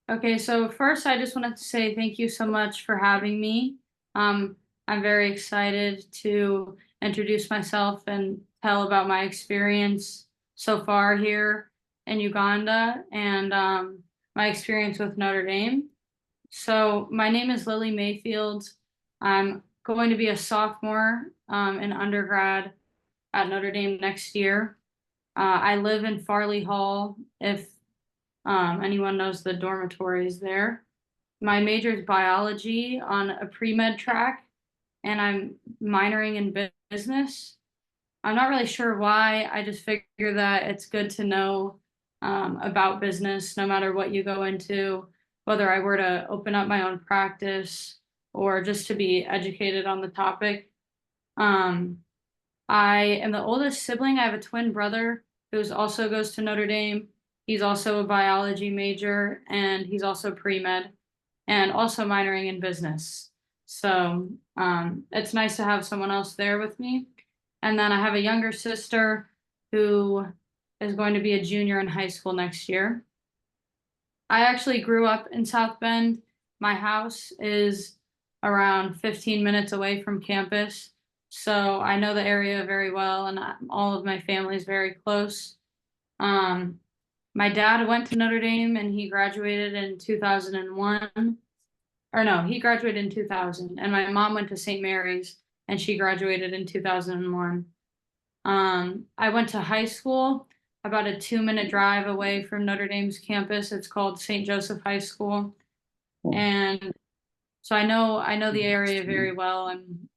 Okay, so first I just wanted to say thank you so much for having me. Um, I'm very excited to introduce myself and tell about my experience so far here in Uganda and my experience with Notre Dame. So my name is Lily Mayfield. I'm going to be a sophomore in undergrad at Notre Dame next year. I live in Farley Hall, if anyone knows the dormitories there. My major is biology on a pre-med track, and I'm minoring in business. I'm not really sure why. I just figure that it's good to know about business no matter what you go into, whether I were to open up my own practice or just to be educated on the topic. Um, I am the oldest sibling. I have a twin brother who also goes to Notre Dame. He's also a biology major and he's also pre-med and also minoring in business. So it's nice to have someone else there with me. And then I have a younger sister who is going to be a junior in high school next year. I actually grew up in South Bend. My house is around 15 minutes away from campus. So I know the area very well and all of my family is very close. Um, my dad went to Notre Dame and he graduated in 2001. Or no, he graduated in 2000. And my mom went to St. Mary's and she graduated in 2001. I went to high school about a 2-minute drive away from Notre Dame's campus. It's called St. Joseph High School. And so I know the area very well and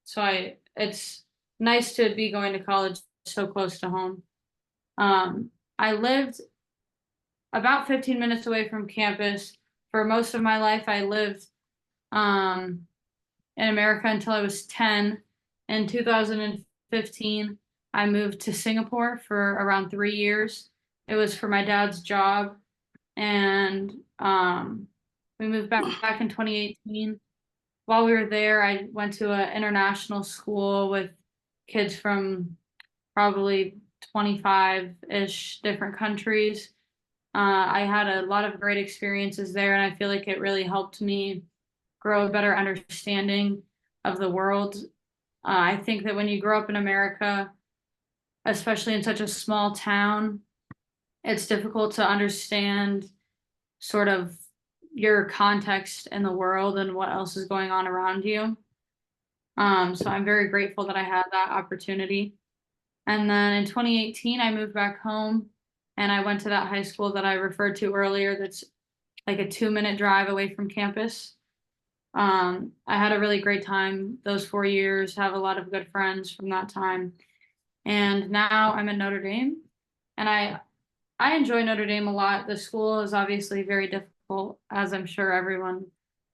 so I it's nice to be going to college so close to home. I lived about 15 minutes away from campus. For most of my life, I lived um, in America until I was 10. In 2015, I moved to Singapore for around 3 years. It was for my dad's job, and we moved back in 2018. While we were there, I went to an international school with kids from probably 25-ish different countries. I had a lot of great experiences there, and I feel like it really helped me grow a better understanding of the world. I think that when you grow up in America, especially in such a small town, it's difficult to understand sort of your context in the world and what else is going on around you. So I'm very grateful that I had that opportunity. And then in 2018, I moved back home and I went to that high school that I referred to earlier that's like a 2-minute drive away from campus. I had a really great time those 4 years, have a lot of good friends from that time. And now I'm at Notre Dame and I enjoy Notre Dame a lot. The school is obviously very difficult, as I'm sure everyone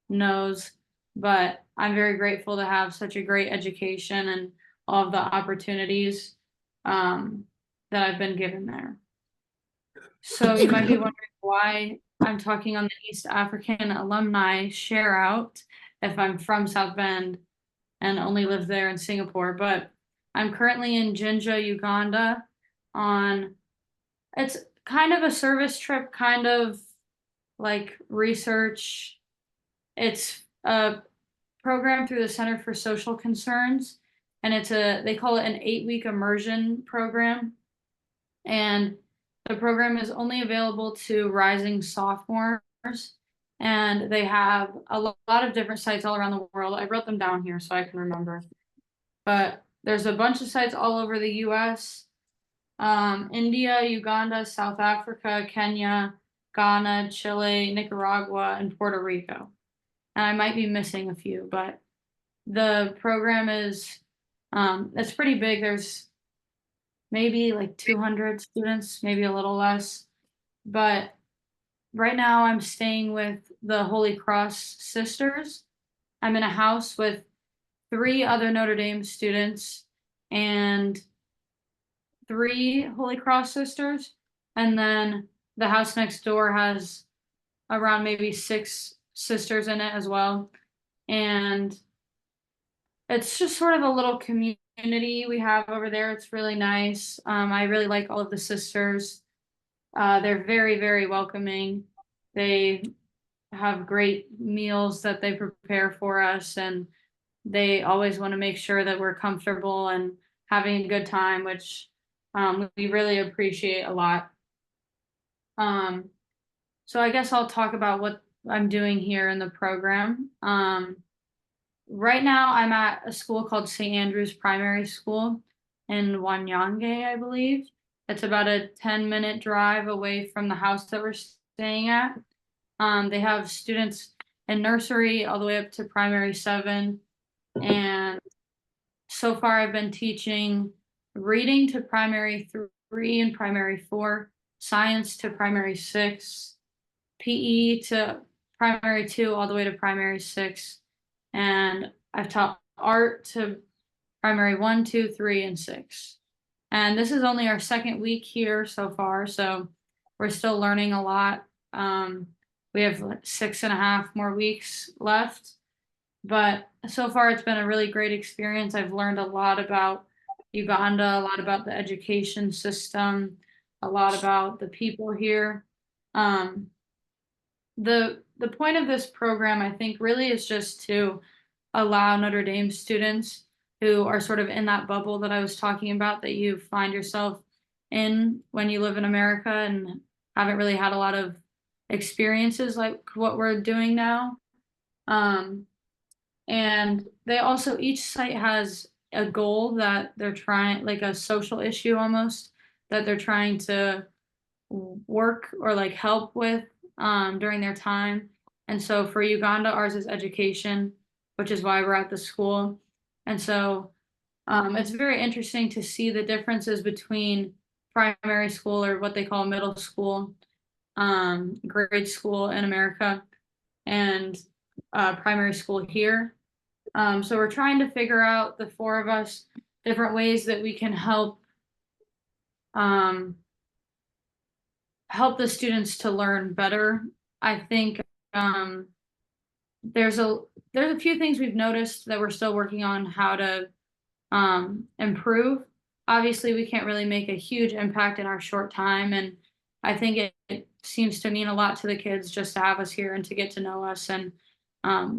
knows, but I'm very grateful to have such a great education and all of the opportunities that I've been given there. So you might be wondering why I'm talking on the East African Alumni Shareout if I'm from South Bend and only live there in Singapore, but I'm currently in Jinja, Uganda on it's kind of a service trip, kind of like research. It's a program through the Center for Social Concerns, and they call it an 8-week immersion program. And the program is only available to rising sophomores, and they have a lot of different sites all around the world. I wrote them down here so I can remember. But there's a bunch of sites all over the US, India, Uganda, South Africa, Kenya, Ghana, Chile, Nicaragua, and Puerto Rico. And I might be missing a few, but the program is it's pretty big. There's maybe like 200 students, maybe a little less. But right now I'm staying with the Holy Cross Sisters. I'm in a house with 3 other Notre Dame students and 3 Holy Cross sisters. And then the house next door has around maybe 6 sisters in it as well. And it's just sort of a little community we have over there. It's really nice. I really like all of the sisters. They're very, very welcoming. They have great meals that they prepare for us, and they always want to make sure that we're comfortable and having a good time, which we really appreciate a lot. Um, so I guess I'll talk about what I'm doing here in the program. Right now, I'm at a school called St. Andrew's Primary School in Wanyange, I believe. It's about a 10-minute drive away from the house that we're staying at. They have students in nursery all the way up to primary 7. And so far, I've been teaching reading to primary 3 and primary 4, science to primary 6, PE to primary 2 all the way to primary 6. And I've taught art to primary 1, 2, 3, and 6. And this is only our second week here so far, so we're still learning a lot. We have 6.5 more weeks left, but so far it's been a really great experience. I've learned a lot about Uganda, a lot about the education system, a lot about the people here. Um, the point of this program, I think, really is just to allow Notre Dame students who are sort of in that bubble that I was talking about that you find yourself in when you live in America and haven't really had a lot of experiences like what we're doing now. Um, and they also, each site has a goal that they're trying, like a social issue almost, that they're trying to work or like help with during their time. And so for Uganda, ours is education, which is why we're at the school. And so it's very interesting to see the differences between primary school, or what they call middle school, grade school in America, and primary school here. So we're trying to figure out, the 4 of us, different ways that we can um, help the students to learn better. I think there's a few things we've noticed that we're still working on how to improve. Obviously, we can't really make a huge impact in our short time, and I think it seems to mean a lot to the kids just to have us here and to get to know us. And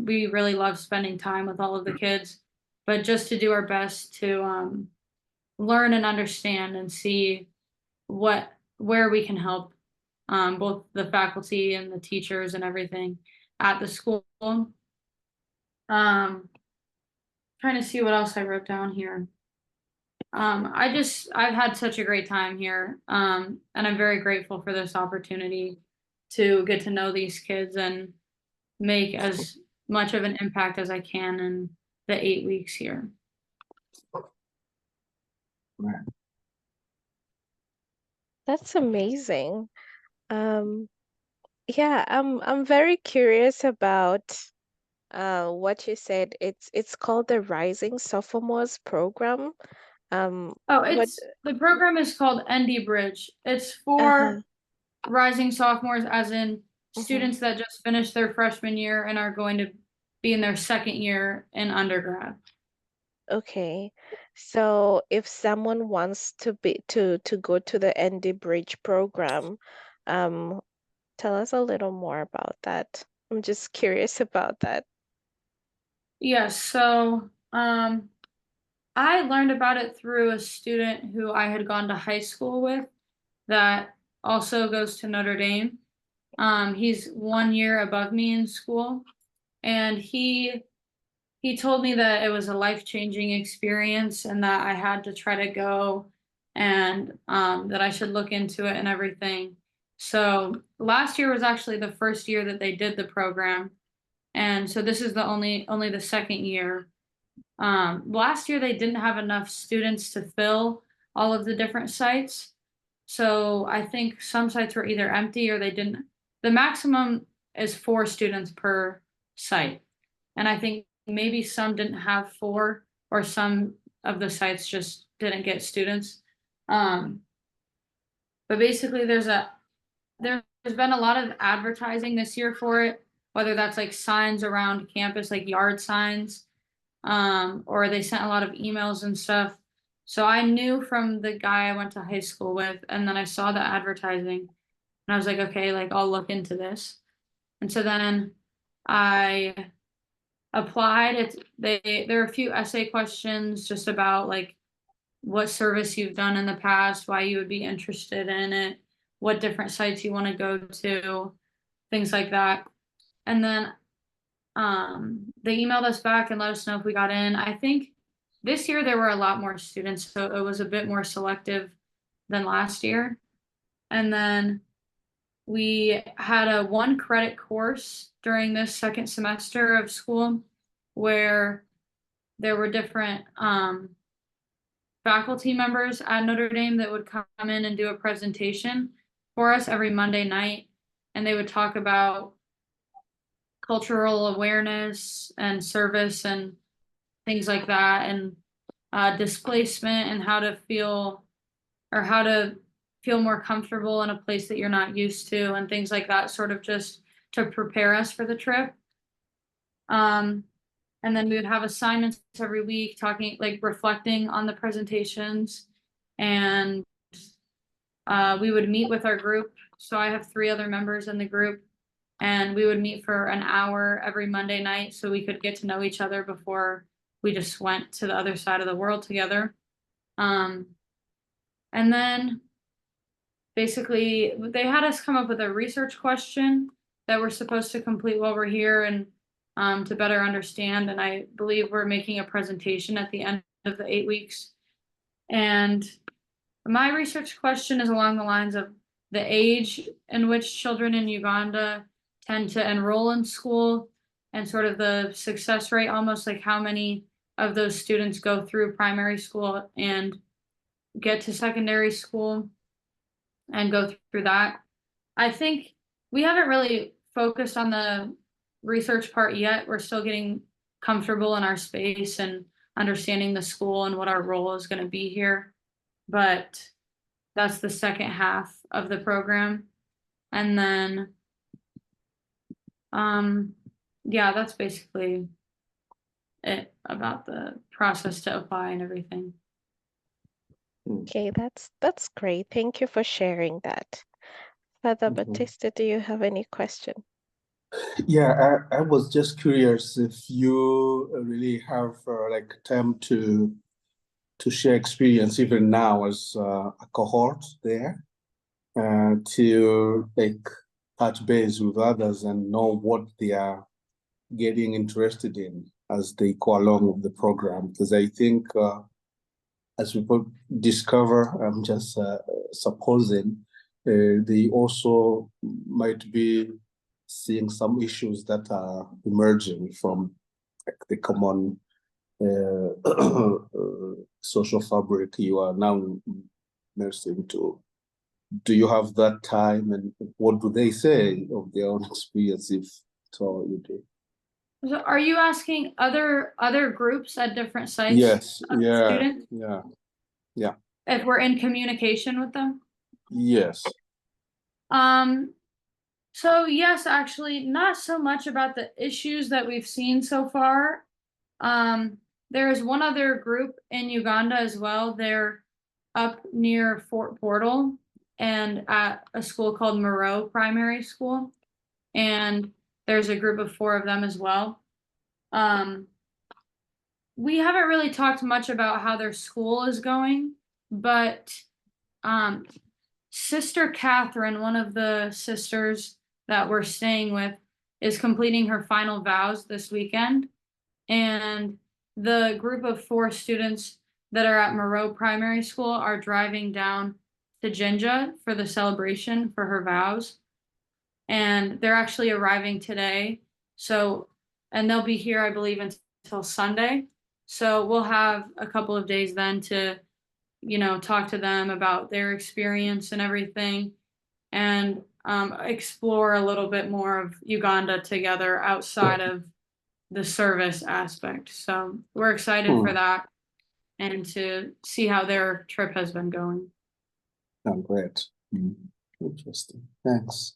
we really love spending time with all of the kids, but just to do our best to learn and understand and see where we can help both the faculty and the teachers and everything at the school. Trying to see what else I wrote down here. I've had such a great time here. And I'm very grateful for this opportunity to get to know these kids and make as much of an impact as I can in the 8 weeks here. That's amazing. Um, yeah, I'm very curious about what you said. It's called the Rising Sophomores Program. Oh, What the program is called ND Bridge. It's uh-huh. for rising sophomores, as in Mhm. students that just finished their freshman year and are going to be in their second year in undergrad. Okay. So if someone wants to go to the ND Bridge program, um, tell us a little more about that. I'm just curious about that. Yes, so I learned about it through a student who I had gone to high school with that also goes to Notre Dame. He's 1 year above me in school, and he told me that it was a life-changing experience and that I had to try to go, and that I should look into it and everything. So last year was actually the first year that they did the program, and so this is the only the second year. Last year they didn't have enough students to fill all of the different sites. So I think some sites were either empty or they didn't. The maximum is 4 students per site. And I think maybe some didn't have 4, or some of the sites just didn't get students. Um, but basically there's been a lot of advertising this year for it, whether that's like signs around campus, like yard signs, or they sent a lot of emails and stuff. So I knew from the guy I went to high school with, and then I saw the advertising, and I was like, okay, like I'll look into this. And so then I applied. There are a few essay questions just about like what service you've done in the past, why you would be interested in it, what different sites you want to go to, things like that. And then they emailed us back and let us know if we got in. I think this year there were a lot more students, so it was a bit more selective than last year. And then we had a 1 credit course during this second semester of school where there were different faculty members at Notre Dame that would come in and do a presentation for us every Monday night. And they would talk about cultural awareness and service and things like that, and displacement and how to feel more comfortable in a place that you're not used to and things like that, sort of just to prepare us for the trip. And then we would have assignments every week talking, like reflecting on the presentations, and we would meet with our group. So I have 3 other members in the group, and we would meet for an hour every Monday night so we could get to know each other before we just went to the other side of the world together. And then basically they had us come up with a research question that we're supposed to complete while we're here, and to better understand. And I believe we're making a presentation at the end of the 8 weeks. And my research question is along the lines of the age in which children in Uganda tend to enroll in school, and sort of the success rate, almost like how many of those students go through primary school and get to secondary school and go through that. I think we haven't really focused on the research part yet. We're still getting comfortable in our space and understanding the school and what our role is going to be here. But that's the second half of the program. And then, yeah, that's basically it about the process to apply and everything. Okay, that's great. Thank you for sharing that. Father Batista, do you have any question? Yeah, I was just curious if you really have like time to share experience even now as a cohort there, to like touch base with others and know what they are getting interested in as they go along with the program. Because I think as people discover, I'm just supposing, they also might be seeing some issues that are emerging from like the common social fabric you are now immersed into. Do you have that time, and what do they say of their own experience, if so you do? So are you asking other groups at different sites? Yes, yeah, students? yeah. If we're in communication with them? Yes. So yes, actually, not so much about the issues that we've seen so far. There is one other group in Uganda as well. They're up near Fort Portal and at a school called Moreau Primary School. And there's a group of 4 of them as well. We haven't really talked much about how their school is going, but Sister Catherine, one of the sisters that we're staying with, is completing her final vows this weekend. And the group of 4 students that are at Moreau Primary School are driving down to Jinja for the celebration for her vows. And they're actually arriving today. So, and they'll be here, I believe, until Sunday. So we'll have a couple of days then to, talk to them about their experience and everything, and explore a little bit more of Uganda together outside of the service aspect. So we're excited for that and to see how their trip has been going. Oh, great. Interesting. Thanks.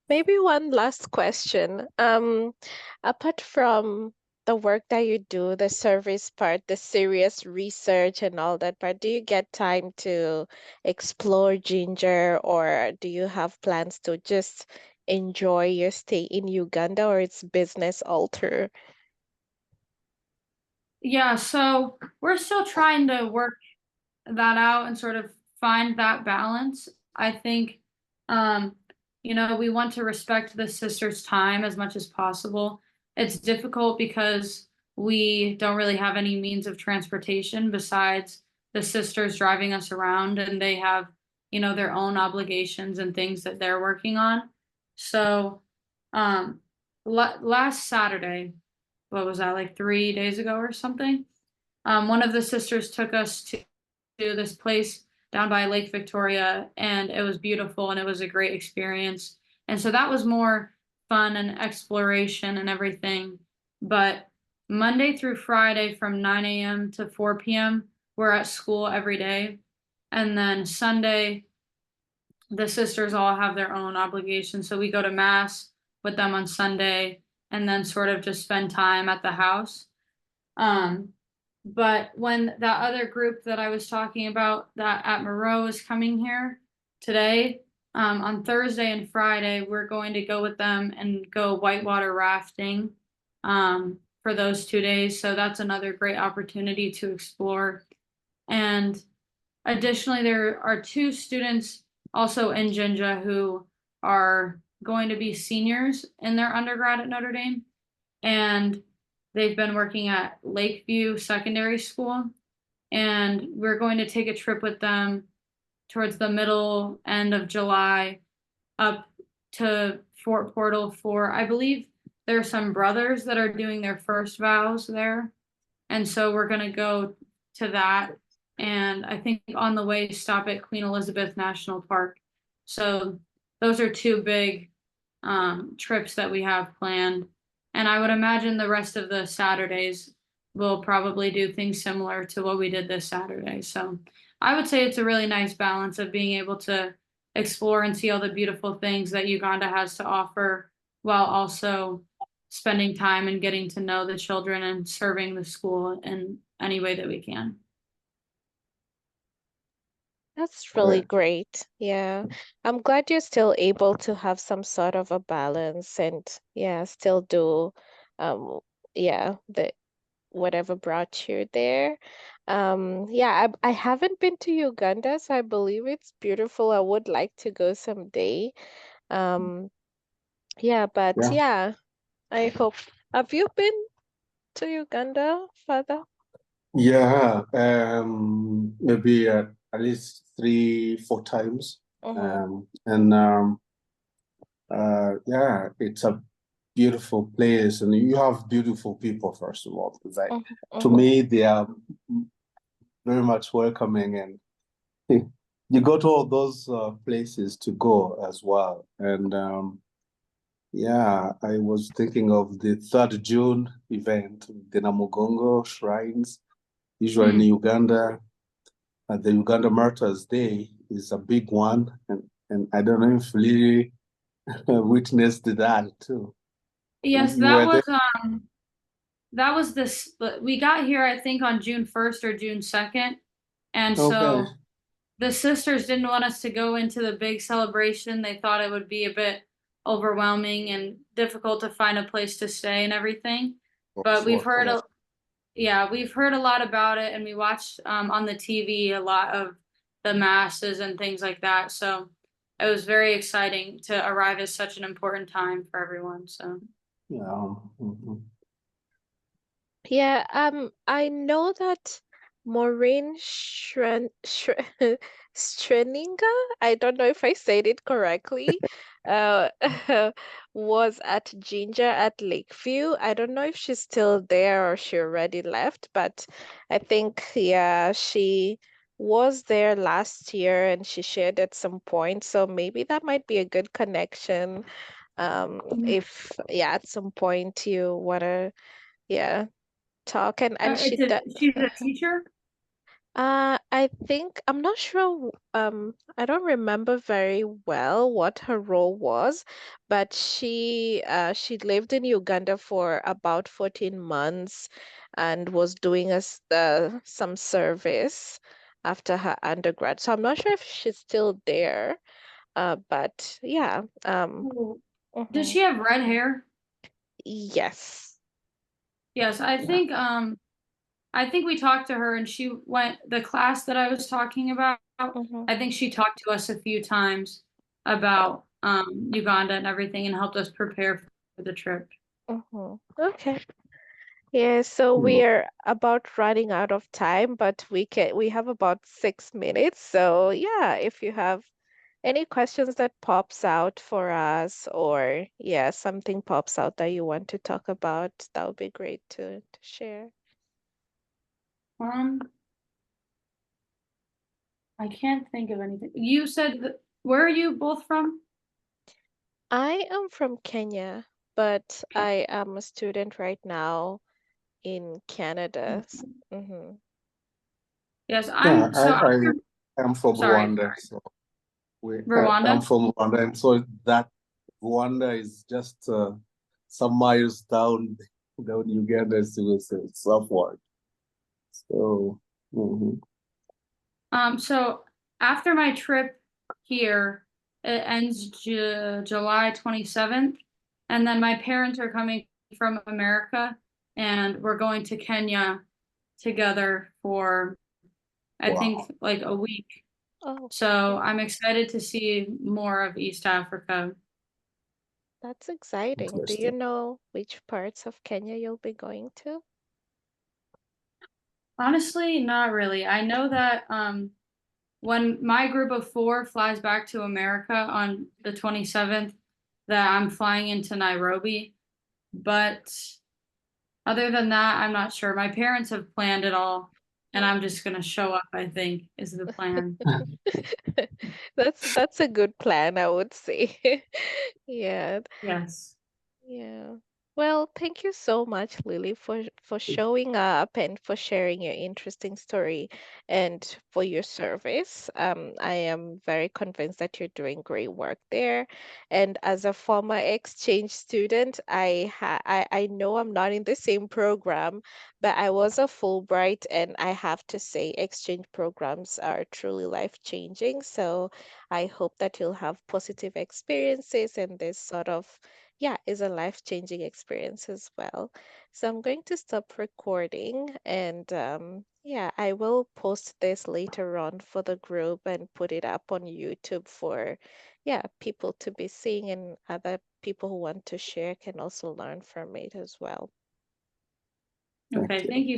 Maybe one last question. Apart from the work that you do, the service part, the serious research and all that part, do you get time to explore Ginger, or do you have plans to just enjoy your stay in Uganda, or it's business all through? Yeah, so we're still trying to work that out and sort of find that balance. I think, um, we want to respect the sister's time as much as possible. It's difficult because we don't really have any means of transportation besides the sisters driving us around, and they have, their own obligations and things that they're working on. So, um, last Saturday, what was that, like 3 days ago or something? One of the sisters took us to this place down by Lake Victoria, and it was beautiful and it was a great experience. And so that was more fun and exploration and everything. But Monday through Friday from 9 a.m. to 4 p.m., we're at school every day. And then Sunday, the sisters all have their own obligations. So we go to mass with them on Sunday and then sort of just spend time at the house. Um, but when that other group that I was talking about that at Moreau is coming here today, on Thursday and Friday, we're going to go with them and go whitewater rafting for those 2 days. So that's another great opportunity to explore. And additionally, there are two students also in Jinja who are going to be seniors in their undergrad at Notre Dame. And they've been working at Lakeview Secondary School. And we're going to take a trip with them towards the middle end of July up to Fort Portal for, I believe there are some brothers that are doing their first vows there. And so we're going to go to that. And I think on the way, stop at Queen Elizabeth National Park. So those are two big trips that we have planned. And I would imagine the rest of the Saturdays will probably do things similar to what we did this Saturday. So I would say it's a really nice balance of being able to explore and see all the beautiful things that Uganda has to offer while also spending time and getting to know the children and serving the school in any way that we can. That's really great. Yeah. I'm glad you're still able to have some sort of a balance and yeah, still do um yeah, the whatever brought you there. Yeah, I haven't been to Uganda, so I believe it's beautiful. I would like to go someday. Um yeah, but Yeah. yeah, I hope. Have you been to Uganda, Father? Yeah, maybe at least 3, 4 times. Mm-hmm. And yeah, it's a beautiful place, and you have beautiful people, first of all, because to Mm-hmm. me, they are very much welcoming, and you go to all those places to go as well. And yeah, I was thinking of the 3rd June event, the Namugongo shrines, usually in Uganda. The Uganda Martyrs Day is a big one, and I don't know if Lily witnessed that too. Yes, You were there? that was this, we got here I think on June 1st or June 2nd. And Okay. so the sisters didn't want us to go into the big celebration. They thought it would be a bit overwhelming and difficult to find a place to stay and everything. But we've heard we've heard a lot about it, and we watched on the TV a lot of the masses and things like that. So it was very exciting to arrive at such an important time for everyone. So Yeah. Mhm. Yeah, I know that Maureen Streninga, I don't know if I said it correctly, uh, was at Jinja at Lakeview. I don't know if she's still there or she already left, but I think, yeah, she was there last year and she shared at some point. So maybe that might be a good connection. If, yeah, at some point you wanna, yeah talk and it's she she's a teacher. I think I'm not sure. I don't remember very well what her role was, but she lived in Uganda for about 14 months and was doing some service after her undergrad. So I'm not sure if she's still there. But yeah. Does Mhm. she have red hair? Yes. Yes, Yeah. I think we talked to her and she went the class that I was talking about. Mhm. I think she talked to us a few times about Uganda and everything and helped us prepare for the trip. Mhm. Okay. Yeah, so Mm. we're about running out of time, but we have about 6 minutes. So yeah, if you have any questions that pops out for us, or yeah, something pops out that you want to talk about, that would be great to share. Um, I can't think of anything. You said where are you both from? I am from Kenya, but I am a student right now in Canada. Mm-hmm. Yes, Yeah, I'm I am from sorry, Rwanda, so I'm Rwanda. from Rwanda, and so that Rwanda is just some miles down Uganda to southward. So, mhm. So after my trip here, it ends July 27th, and then my parents are coming from America, and we're going to Kenya together for I Wow, think like a week. Oh, So okay. I'm excited to see more of East Africa. That's exciting. Do you interesting. know which parts of Kenya you'll be going to? Honestly, not really. I know that when my group of four flies back to America on the 27th, that I'm flying into Nairobi. But other than that, I'm not sure. My parents have planned it all, and I'm just gonna show up, I think, is the plan. That's a good plan, I would say. Yeah. Yes. Yeah. Well, thank you so much, Lily, for showing up and for sharing your interesting story and for your service. I am very convinced that you're doing great work there. And as a former exchange student, I know I'm not in the same program, but I was a Fulbright, and I have to say exchange programs are truly life-changing. So I hope that you'll have positive experiences and this sort of yeah, is a life-changing experience as well. So I'm going to stop recording and yeah, I will post this later on for the group and put it up on YouTube for yeah, people to be seeing, and other people who want to share can also learn from it as well. Thank Okay. you. Thank you